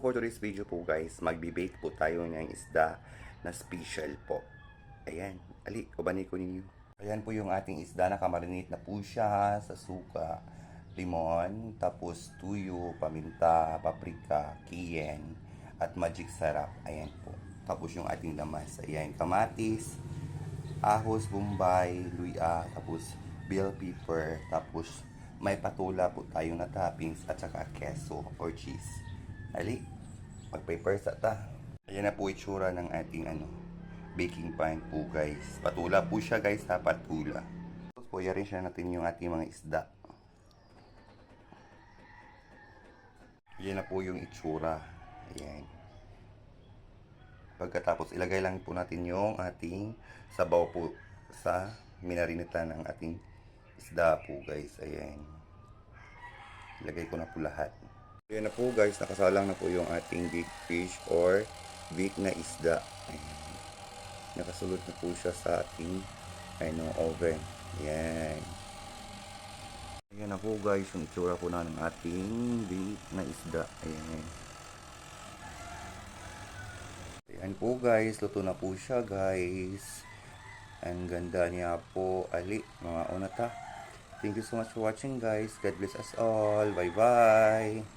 for today's video po guys, magbe-bake po tayo ng isda na special po. Ayan, ali, kubani ko ninyo. Ayan po yung ating isda, nakamarinate na po siya sa suka, limon, tapos tuyo, paminta, paprika, cayenne, at magic sarap. Ayan po. Tapos yung ating lamas, ayan, kamatis, ahos, bombay, luya, tapos bell pepper, tapos may patula po tayo na toppings at saka keso or cheese. Ali, mag-paper sa ta. Ayan na po itsura ng ating baking pan po guys. Patula po siya guys ha, patula. Tapos po yarin siya natin yung ating mga isda. Ayan na po yung itsura. Ayan. Pagkatapos ilagay lang po natin yung ating sabaw po sa minarinita ng ating isda po guys. Ayan. Ilagay ko na po lahat. Ayan na po guys, nakasalang na po yung ating big fish or big na isda. Ayan. Nakasulot na po siya sa ating oven. Ayan. Ayan na po guys, yung itsura po na ng ating big na isda. Ayan. Ayan po guys, luto na po siya guys. Ang ganda niya po. Ali, mga unata. Thank you so much for watching guys. God bless us all. Bye bye.